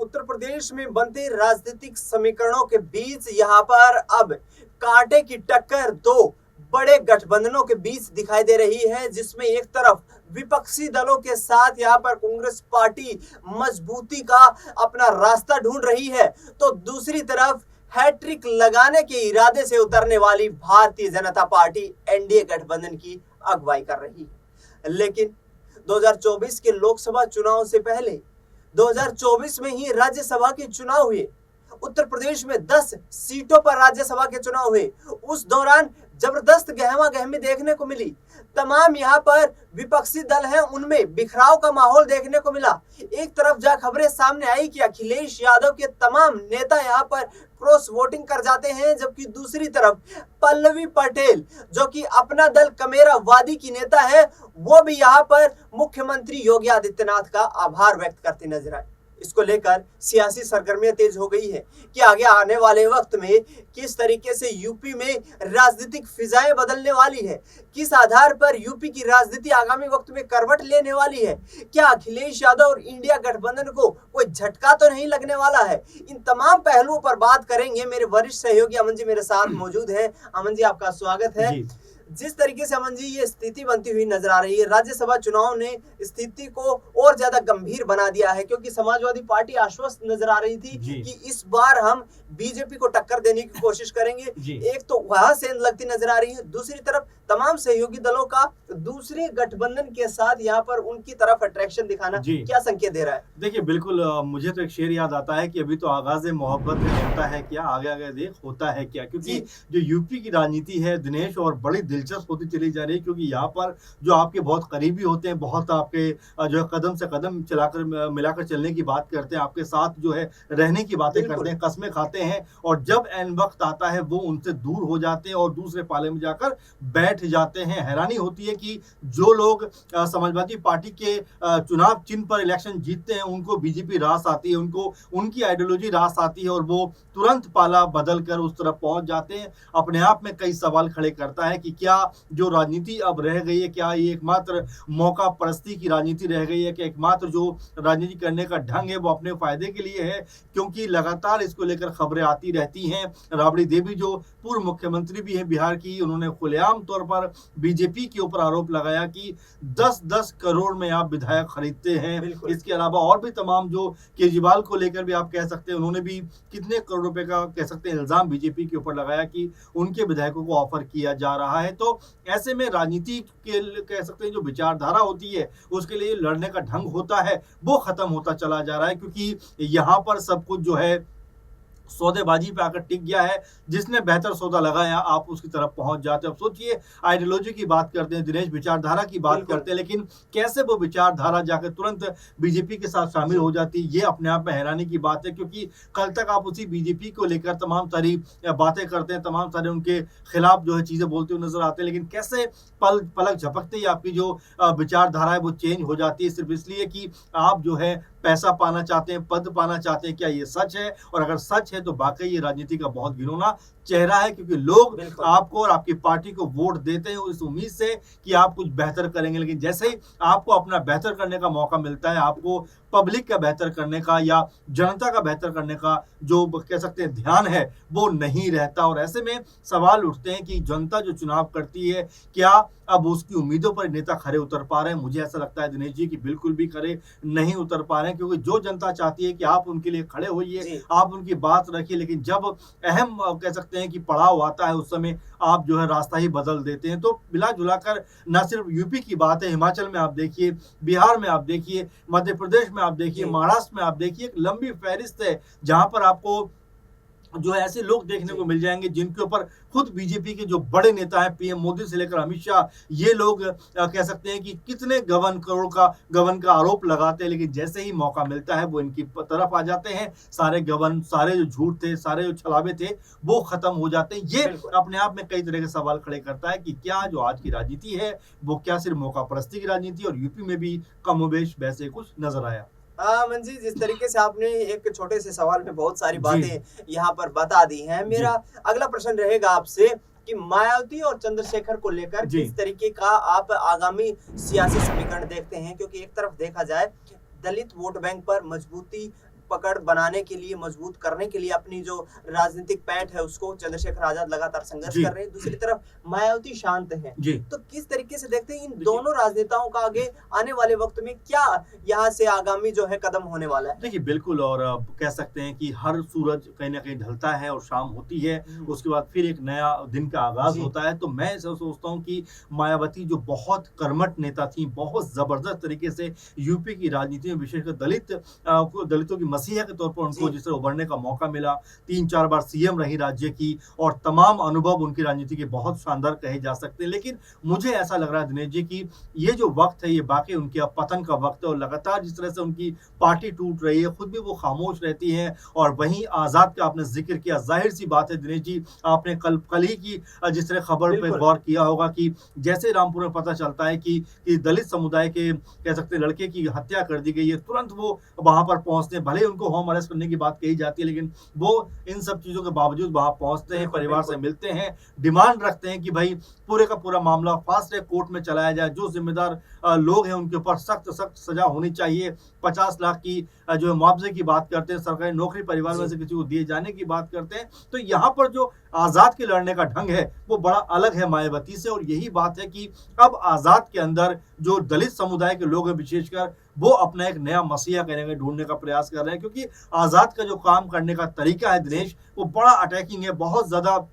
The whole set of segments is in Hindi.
उत्तर प्रदेश में बनते राजनीतिक समीकरणों के बीच यहाँ पर अब कांटे की टक्कर दो बड़े गठबंधनों के बीच दिखाई दे रही है, जिसमें एक तरफ विपक्षी दलों के साथ यहाँ पर कांग्रेस पार्टी मजबूती का अपना रास्ता ढूंढ रही है, तो दूसरी तरफ हैट्रिक लगाने के इरादे से उतरने वाली भारतीय जनता पार्टी एनडीए गठबंधन की अगुवाई कर रही है। लेकिन 2024 के लोकसभा चुनाव से पहले 2024 में ही राज्यसभा के चुनाव हुए। उत्तर प्रदेश में 10 सीटों पर राज्यसभा के चुनाव हुए। उस दौरान जबरदस्त गहमा गहमी देखने को मिली। तमाम यहाँ पर विपक्षी दल हैं, उनमें बिखराव का माहौल देखने को मिला। एक तरफ जहां खबरें सामने आई कि अखिलेश यादव के तमाम नेता यहाँ पर क्रॉस वोटिंग कर जाते हैं, जबकि दूसरी तरफ पल्लवी पटेल जो कि अपना दल कमेरा वादी की नेता है, वो भी यहाँ पर मुख्यमंत्री योगी आदित्यनाथ का आभार व्यक्त करती नजर आई। इसको लेकर सियासी सरगर्मियां तेज हो गई है कि आगे आने वाले वक्त में किस तरीके से यूपी में राजनीतिक फिजाएं बदलने वाली है, किस आधार पर यूपी की राजनीति आगामी वक्त में करवट लेने वाली है। क्या अखिलेश यादव और इंडिया गठबंधन को कोई झटका तो नहीं लगने वाला है? इन तमाम पहलुओं पर बात करेंगे। मेरे वरिष्ठ सहयोगी अमन जी मेरे साथ मौजूद है। अमन जी, आपका स्वागत है। जिस तरीके से अमन जी ये स्थिति बनती हुई नजर आ रही है, राज्यसभा चुनाव ने स्थिति को और ज्यादा गंभीर बना दिया है, क्योंकि समाजवादी पार्टी आश्वस्त नजर आ रही थी कि इस बार हम बीजेपी को टक्कर देने की कोशिश करेंगे। एक तो वहां सेंध लगती नजर आ रही है, दूसरी तरफ तमाम सहयोगी दलों का दूसरे गठबंधन के साथ यहाँ पर उनकी तरफ अट्रैक्शन दिखाना क्या संकेत दे रहा है? देखिए, बिल्कुल मुझे तो एक शेर याद आता है कि अभी तो आगाज़ मोहब्बत में होता है क्या, आगे आगे देख होता है क्या। क्योंकि जो यूपी की राजनीति है दिनेश, और बड़ी दिलचस्प होती चली जा रही है, क्योंकि यहाँ पर जो आपके बहुत करीबी होते हैं, बहुत आपके जो है कदम से कदम चलाकर मिलाकर चलने की बात करते हैं, आपके साथ जो है रहने की बातें करते हैं, कस्में खाते हैं, और जब एन वक्त आता है वो उनसे दूर हो जाते हैं और दूसरे पाले में जाकर बैठ जाते हैं। हैरानी होती है कि जो लोग समाजवादी पार्टी के चुनाव चिन्ह पर इलेक्शन जीतते हैं, उनको बीजेपी रास आती है, उनको उनकी आइडियोलॉजी रास आती है, और वो तुरंत पाला बदल कर उस तरफ पहुंच जाते हैं। अपने आप में कई सवाल खड़े करता है कि क्या जो राजनीति अब रह गई है, क्या ये एकमात्र मौका परस्ती की राजनीति रह गई है, कि एकमात्र जो राजनीति करने का ढंग है वो अपने फायदे के लिए है? क्योंकि लगातार इसको लेकर खबरें आती रहती हैं। राबड़ी देवी जो पूर्व मुख्यमंत्री भी हैं बिहार की, उन्होंने खुलेआम तौर पर बीजेपी के ऊपर आरोप लगाया कि 10-10 करोड़ में आप विधायक खरीदते हैं। इसके अलावा और भी तमाम जो केजरीवाल को लेकर भी आप कह सकते हैं, उन्होंने भी कितने करोड़ रुपए का कह सकते हैं इल्जाम बीजेपी के ऊपर लगाया कि उनके विधायकों को ऑफर किया जा रहा है। तो ऐसे में राजनीति के कह सकते हैं जो विचारधारा होती है, उसके लिए लड़ने का ढंग होता है, वो खत्म होता चला जा रहा है, क्योंकि यहाँ पर सब कुछ जो है सौदेबाजी पे आकर टिक गया है। जिसने बेहतर सौदा लगाया आप उसकी तरफ पहुंच जाते हैं। अब सोचिए, आइडियोलॉजी की बात करते हैं दिनेश, विचारधारा की बात करते हैं, लेकिन कैसे वो विचारधारा जाकर तुरंत बीजेपी के साथ शामिल हो जाती है, ये अपने आप में हैरानी की बात है। क्योंकि कल तक आप उसी बीजेपी को लेकर तमाम सारी बातें करते हैं, तमाम सारे उनके खिलाफ जो है चीजें बोलते हुए नजर आते हैं, लेकिन कैसे पलक झपकते ही आपकी जो विचारधारा है वो चेंज हो जाती है, सिर्फ इसलिए कि आप जो है पैसा पाना चाहते हैं, पद पाना चाहते हैं। क्या ये सच है? और अगर सच है तो वाकई ये राजनीति का बहुत घिनौना चेहरा है, क्योंकि लोग आपको और आपकी पार्टी को वोट देते हैं इस उम्मीद से कि आप कुछ बेहतर करेंगे, लेकिन जैसे ही आपको अपना बेहतर करने का मौका मिलता है, आपको पब्लिक का बेहतर करने का या जनता का बेहतर करने का जो कह सकते हैं ध्यान है, वो नहीं रहता। और ऐसे में सवाल उठते हैं कि जनता जो चुनाव करती है, क्या अब उसकी उम्मीदों पर नेता खरे उतर पा रहे हैं? मुझे ऐसा लगता है दिनेश जी कि बिल्कुल भी खरे नहीं उतर पा रहे हैं, क्योंकि जो जनता चाहती है कि आप उनके लिए खड़े होइए, आप उनकी बात रखिए, लेकिन जब अहम कह सकते हैं कि पड़ाव आता है, उस समय आप जो है रास्ता ही बदल देते हैं। तो मिला जुला कर न सिर्फ यूपी की बात है, हिमाचल में आप देखिए, बिहार में आप देखिए, मध्य प्रदेश में आप देखिए, महाराष्ट्र में आप देखिए, एक लंबी फहरिस्त है जहां पर आपको जो है ऐसे लोग देखने को मिल जाएंगे जिनके ऊपर खुद बीजेपी के जो बड़े नेता हैं, पीएम मोदी से लेकर अमित शाह, ये लोग कह सकते हैं कि कितने गबन का आरोप लगाते हैं, लेकिन जैसे ही मौका मिलता है वो इनकी तरफ आ जाते हैं। सारे गबन, सारे जो झूठ थे, सारे जो छलावे थे, वो खत्म हो जाते हैं। ये अपने आप में कई तरह के सवाल खड़े करता है कि क्या जो आज की राजनीति है वो क्या सिर्फ मौका परस्ती की राजनीति, और यूपी में भी कमोबेश वैसे कुछ नजर आया। मंजी, जिस तरीके से आपने एक छोटे से सवाल में बहुत सारी बातें यहाँ पर बता दी हैं, मेरा अगला प्रश्न रहेगा आपसे कि मायावती और चंद्रशेखर को लेकर किस तरीके का आप आगामी सियासी समीकरण देखते हैं? क्योंकि एक तरफ देखा जाए दलित वोट बैंक पर मजबूती पकड़ बनाने के लिए, मजबूत करने के लिए अपनी जो राजनीतिक पैठ है उसको चंद्रशेखर आजाद लगातार संघर्ष जी। कर रहे हैं। दूसरी तरफ मायावती शांत हैं। जी। तो किस तरीके से देखते हैं इन देखिए- दोनों राजनेताओं का आगे आने वाले वक्त में क्या यहाँ से आगामी जो है कदम होने वाला है? देखिए बिल्कुल, और कह सकते हैं कि हर सूरज कहीं न कहीं ढलता है और शाम होती है, उसके बाद फिर एक नया दिन का आगाज़ जी। होता है। तो मैं ऐसा सोचता हूँ कि मायावती जो बहुत कर्मठ नेता थीं, बहुत ज़बरदस्त तरीके से यूपी की राजनीति में विशेषकर दलितों की मसीहा के तौर पर उनको जी। जिस तरह उभरने का मौका मिला, 3-4 बार सीएम रही राज्य की, और तमाम अनुभव उनकी राजनीति के बहुत शानदार कहे जा सकते हैं। लेकिन मुझे ऐसा लग रहा है दिनेश जी कि ये जो वक़्त है, ये वाक़ई उनके अब पतन का वक़्त है, और लगातार जिस तरह से उनकी पार्टी टूट रही है, खुद भी वो खामोश रहती हैं। और वहीं आज़ाद का आपने ज़िक्र किया, ज़ाहिर-सी बात है दिनेश जी, आपने कल ही की जिस तरह खबर पे बिल्कुल। गौर किया होगा कि जैसे रामपुर में पता चलता है कि दलित समुदाय के कह सकते हैं लड़के की हत्या कर दी गई है, तुरंत वो वहाँ पर पहुँचते हैं। भले ही उनको होम अरेस्ट करने की बात कही जाती है, लेकिन वो इन सब चीज़ों के बावजूद वहाँ पहुँचते हैं, बिल्कुल, परिवार से बिल्कुल। मिलते हैं, डिमांड रखते हैं कि भई पूरे का पूरा मामला फास्ट ट्रैक कोर्ट में चलाया जाए, जो ज़िम्मेदार लोग हैं उनके ऊपर सख्त सज़ा होनी चाहिए। 50 लाख की जो है मुआवजे की बात करते हैं, सरकारी नौकरी परिवार में जी। से किसी को दिए जाने की बात करते हैं। तो यहाँ पर जो आज़ाद के लड़ने का ढंग है, वो बड़ा अलग है मायावती से, और यही बात है कि अब आज़ाद के अंदर जो दलित समुदाय के लोग हैं विशेषकर, वो अपना एक नया मसीहा कहीं न ढूँढने का प्रयास कर रहे हैं, क्योंकि आज़ाद का जो काम करने का तरीका है दिनेश, वो बड़ा अटैकिंग है, बहुत ज़्यादा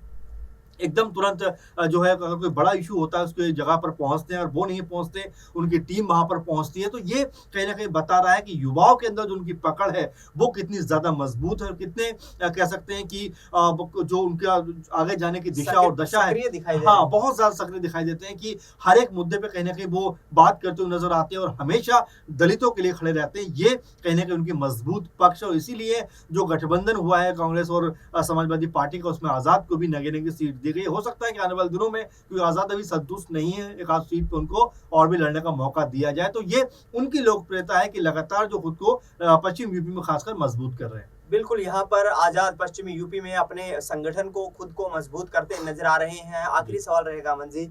एकदम तुरंत जो है अगर कोई बड़ा इश्यू होता है उसके जगह पर पहुँचते हैं, और वो नहीं पहुँचते, उनकी टीम वहाँ पर पहुँचती है। तो ये कहीं न कहीं बता रहा है कि युवाओं के अंदर जो उनकी पकड़ है, वो कितनी ज़्यादा मज़बूत है, और कितने कह सकते हैं कि जो उनका आगे जाने की दिशा और दशा है, सक्रिय दिखाई दे रहे हाँ, हैं। बहुत ज़्यादा सक्रिय दिखाई देते हैं कि हर एक मुद्दे पे कहीं न कहीं वो बात करते हुए नज़र आते हैं, और हमेशा दलितों के लिए खड़े रहते हैं। ये कहीं न कहीं उनकी मज़बूत पक्ष है, और इसीलिए जो गठबंधन हुआ है कांग्रेस और समाजवादी पार्टी का, उसमें आज़ाद को भी नगे-नगे सीट दी गई। हो सकता है कि आने वाले दिनों में, क्योंकि आज़ाद अभी संतुष्ट नहीं है, एक आध सीट पे उनको और भी लड़ने का मौका दिया जाए। तो ये उनकी लोकप्रियता है कि लगातार जो खुद को पश्चिम यूपी में खासकर मजबूत कर रहे हैं। बिल्कुल, यहाँ पर आजाद पश्चिमी यूपी में अपने संगठन को, खुद को मजबूत करते नजर आ रहे हैं। आखिरी सवाल रहेगा अमन जी,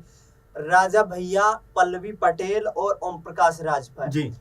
राजा भैया, पल्लवी पटेल और ओम प्रकाश राजभर। जी।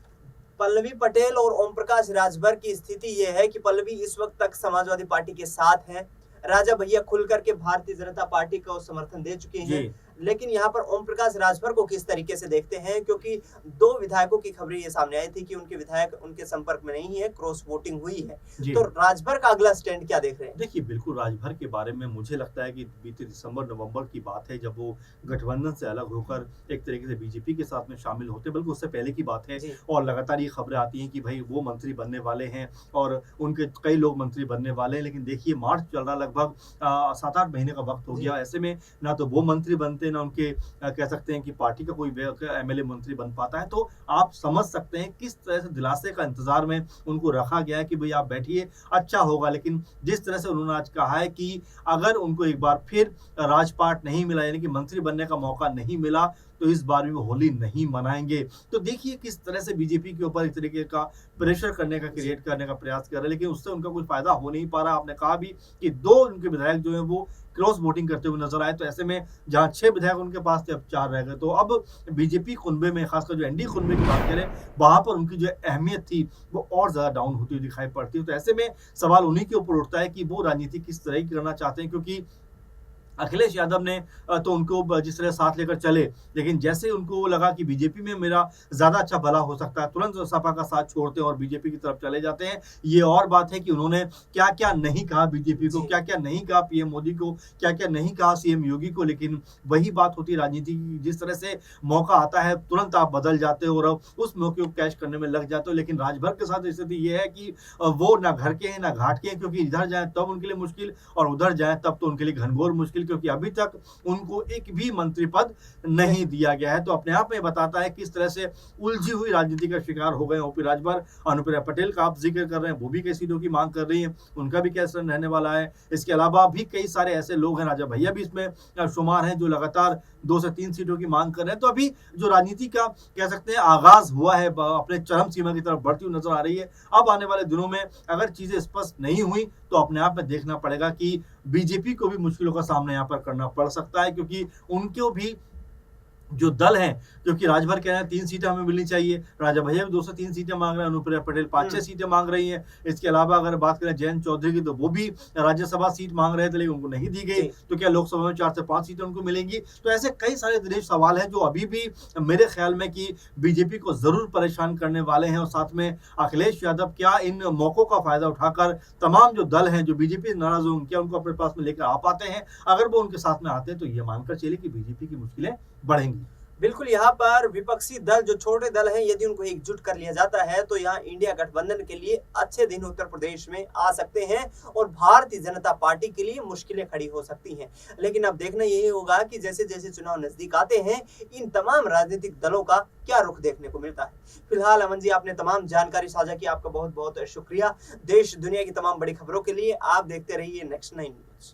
पल्लवी पटेल और ओम प्रकाश राजभर की स्थिति ये है कि पल्लवी इस वक्त तक समाजवादी पार्टी के साथ हैं। राजा भैया खुल करके भारतीय जनता पार्टी को समर्थन दे चुके हैं। जी। लेकिन यहाँ पर ओम प्रकाश राजभर को किस तरीके से देखते हैं, क्योंकि 2 विधायकों की खबरें ये सामने आई थी कि उनके विधायक उनके संपर्क में नहीं है, क्रॉस वोटिंग हुई है। जी। तो राजभर का अगला स्टैंड क्या देख रहे हैं? देखिए, बिल्कुल राजभर के बारे में मुझे लगता है कि बीते दिसंबर-नवंबर की बात है, जब वो गठबंधन से अलग होकर एक तरीके से बीजेपी के साथ में शामिल होते, बल्कि उससे पहले की बात है। जी। और लगातार ये खबरें आती हैं कि भई वो मंत्री बनने वाले हैं, और उनके कई लोग मंत्री बनने वाले हैं। लेकिन देखिए, मार्च चल रहा, लगभग 7-8 महीने का वक़्त हो जी। गया। ऐसे में ना तो वो मंत्री बनते, ना उनके कह सकते हैं कि पार्टी का कोई एमएलए मंत्री बन पाता है। तो आप समझ सकते हैं किस तरह से दिलासे का इंतज़ार में उनको रखा गया है कि भई आप बैठिए, अच्छा होगा। लेकिन जिस तरह से उन्होंने आज कहा है कि अगर उनको एक बार फिर राजपाट नहीं मिला, यानी कि मंत्री बनने का मौका नहीं मिला, तो इस बार भी वो होली नहीं मनाएँगे। तो देखिए किस तरह से बीजेपी के ऊपर एक तरीके का प्रेशर करने का, क्रिएट करने का प्रयास कर रहे हैं, लेकिन उससे उनका कोई फ़ायदा हो नहीं पा रहा। आपने कहा भी कि 2 उनके विधायक जो हैं वो क्रॉस वोटिंग करते हुए नज़र आए। तो ऐसे में जहाँ 6 विधायक उनके पास थे, अब 4 रह गए। तो अब बीजेपी कुनबे में, खासकर जो एनडीए कुनबे की बात करें, वहाँ पर उनकी जो अहमियत थी वो और ज़्यादा डाउन होती हुई दिखाई पड़ती है। तो ऐसे में सवाल उन्हीं के ऊपर उठता है कि वो राजनीति किस तरह की करना चाहते हैं, क्योंकि अखिलेश यादव ने तो उनको जिस तरह साथ लेकर चले, लेकिन जैसे ही उनको लगा कि बीजेपी में मेरा ज़्यादा अच्छा भला हो सकता है, तुरंत सपा का साथ छोड़ते हैं और बीजेपी की तरफ चले जाते हैं। ये और बात है कि उन्होंने क्या-क्या नहीं कहा बीजेपी को, जी। क्या-क्या नहीं कहा पीएम मोदी को, क्या-क्या नहीं कहा सीएम योगी को। लेकिन वही बात होती है राजनीति की, जिस तरह से मौका आता है तुरंत आप बदल जाते हो और उस मौके को कैच करने में लग जाते हो। लेकिन राजभर के साथ स्थिति ये है कि वो ना घर के हैं ना घाट के हैं, क्योंकि इधर जाएँ तब उनके लिए मुश्किल, और उधर जाएँ तब तो उनके लिए घनघोर मुश्किल, क्योंकि अभी तक उनको एक भी मंत्री पद नहीं दिया गया है। तो अपने आप में बताता है किस तरह से उलझी हुई राजनीति का शिकार हो गए ओपी राजभर। अनुप्रिया पटेल का आप जिक्र कर रहे हैं, वो भी कई सीटों की मांग कर रही हैं, उनका भी कैसा रहने वाला है। इसके अलावा भी कई सारे ऐसे लोग हैं, राजा भैया भी इसमें शुमार हैं, जो लगातार 2 से 3 सीटों की मांग कर रहे हैं। तो अभी जो राजनीति का कह सकते हैं आगाज हुआ है, अपने चरम सीमा की तरफ बढ़ती हुई नजर आ रही है। अब आने वाले दिनों में अगर चीजें स्पष्ट नहीं हुई, तो अपने आप में देखना पड़ेगा कि बीजेपी को भी मुश्किलों का सामना यहाँ पर करना पड़ सकता है, क्योंकि उनको भी जो दल हैं, क्योंकि राजभर कह रहे हैं 3 सीटें हमें मिलनी चाहिए, राजा भैया भी 203 सीटें मांग रहे हैं, अनुप्रिया पटेल 5-6 सीटें मांग रही हैं। इसके अलावा अगर बात करें जयंत चौधरी की, तो वो भी राज्यसभा सीट मांग रहे थे लेकिन उनको नहीं दी गई। तो क्या लोकसभा में 4 से 5 सीटें उनको मिलेंगी? तो ऐसे कई सारे दिनेश सवाल हैं जो अभी भी मेरे ख्याल में कि बीजेपी को जरूर परेशान करने वाले हैं। और साथ में अखिलेश यादव क्या इन मौकों का फायदा उठाकर तमाम जो दल हैं जो बीजेपी से नाराज होंगे, क्या उनको अपने पास में लेकर आ पाते हैं? अगर वो उनके साथ में आते हैं तो ये मानकर चलिए कि बीजेपी की मुश्किलें बढ़ेंगी। बिल्कुल, यहाँ पर विपक्षी दल जो छोटे दल हैं, यदि उनको एकजुट कर लिया जाता है तो यहाँ इंडिया गठबंधन के लिए अच्छे दिन उत्तर प्रदेश में आ सकते हैं और भारतीय जनता पार्टी के लिए मुश्किलें खड़ी हो सकती हैं। लेकिन अब देखना यही होगा कि जैसे जैसे चुनाव नजदीक आते हैं, इन तमाम राजनीतिक दलों का क्या रुख देखने को मिलता है। फिलहाल अमन जी, आपने तमाम जानकारी साझा की, आपका बहुत बहुत शुक्रिया। देश दुनिया की तमाम बड़ी खबरों के लिए आप देखते रहिए नेक्स्ट 9 न्यूज।